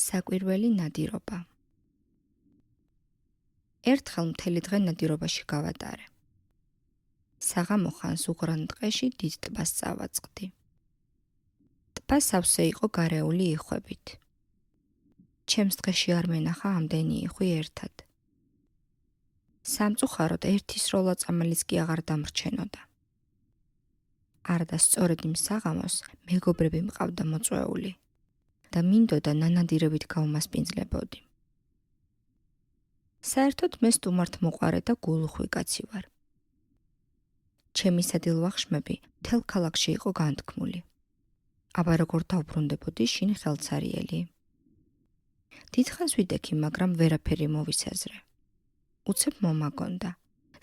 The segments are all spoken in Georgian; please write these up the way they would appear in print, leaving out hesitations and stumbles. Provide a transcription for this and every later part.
საკვირველი ნადირობა. ერთხელ მთელი დღე ნადირობაში გავატარე. საღამო ხანს უღრან ტყეში დიდ ტბას წავაწყდი. ტბა სავსე იყო გარეული იხვებით. ჩემს დღეში არ მენახა ამდენი იხვი ერთად. სამწუხაროდ ერთი სროლა წამალიც კი აღარ დამრჩენოდა. არდა სწორედ იმ საღამოს მეგობრები მყავდა მოწვეული და მინდოდა ნანადირებით გავმასპინძლებოდი. საერთოდ მე სტუმართ მოყვარე და გულუხვი კაცი ვარ. ჩემი სადილვახშმები მთელ ქალაქში იყო განთქმული. აბა როგორ დავბრუნდებოდი შინ ხელცარიელი. დიდხანს ვიდექი, მაგრამ ვერაფერი მოვისაზრე. უცებ მომაგონდა.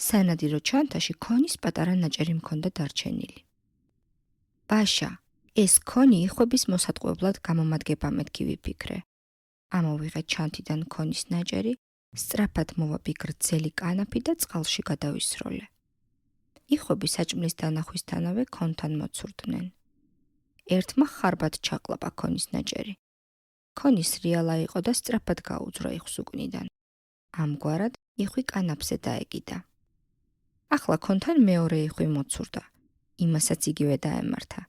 სანადირო ჩანთაში ქონის პატარა ნაჭერი მქონდა დარჩენილი. ბაშა, ეს ქონი იხვების მოსატყუებლად გამომადგება მეთქი ვიფიქრე. ამოვიღე ჩანთიდან ქონის ნაჭერი, სწრაფად მოვაბი გრძელი კანაფი და წყალში გადავისროლე. იხვები საჭმლის დანახვისთანავე ქონთან მოცურდნენ. ერთმა ხარბად ჩაყლაპა ქონის ნაჭერი. ქონი სრიალა იყო და სწრაფად გაუძრა იხვს უკნიდან. ამგვარად იხვი კანაფზე დაეკიდა. ახლა ქონთან მეორე იხვი მოცურდა. იმასაც იგივე დაემართა.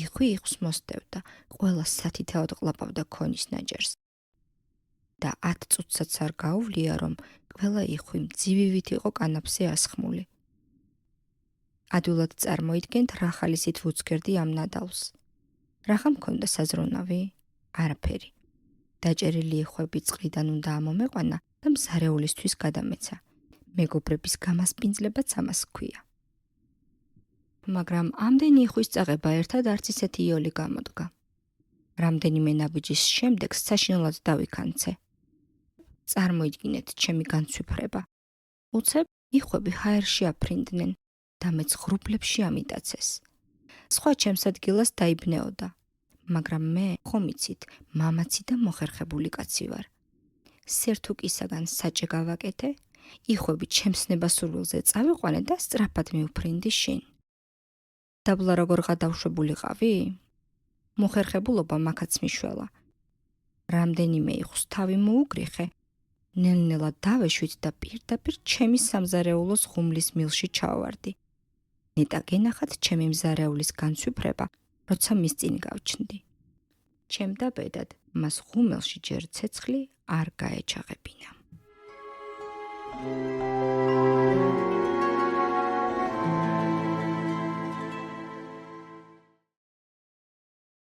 იხვი იხვს მოსდევდა, ყველა სათითაოდ ყლაპავდა ქონის ნაჭერს. და 10 წუთსაც არ გაუვლია, რომ ყველა იხვი მძივივით იყო კანაფზე ასხმული. ადვილად წარმოიდგენთ რა ხალისით ვუცგერდი ამ ნადავლს. რაღა მქონდა საზრუნავი? არაფერი. დაჭერილი იხვები წყლიდან უნდა ამომეყვანა და მზარეულისთვის გადამეცა. მეგობრების გამასპინძლებაც ამას ჰქვია. მაგრამ ამდენი იხვის წაღება ერთად არც ისეთი იოლი გამოდგა. რამდენიმე ნაბიჯის შემდეგ საშინელად დავიქანცე. წარმოიდგინეთ ჩემი განცვიფრება. უცებ იხვები ჰაერში აფრინდნენ და მეც ღრუბლებში ამიტაცეს. სხვა ჩემს ადგილას დაიბნეოდა. მაგრამ მე, ხომ იცით, მამაცი და მოხერხებული კაცი ვარ. სერთუკისაგან საჭე გავაკეთე, იხვები ჩემს ნებასურველზე წავიყვანე და სწრაფად მივფრინდი შინ. დაბლა როგორ გადავშვებულიყავი? მოხერხებულობა მაქაც მიშველა. რამდენიმე იხვს თავი მოუგრიხე, ნელ-ნელა დავეშვით და პირდაპირ ჩემი სამზარეულოს ღუმლის მილში ჩავარდი. ნეტა გენახათ ჩემი მზარეულის განცვიფრება, როცა მის წინ გავჩნდი. ჩემ დაბედად მას ღუმელში ჯერ ცეცხლი არ გაეჩაღებინა.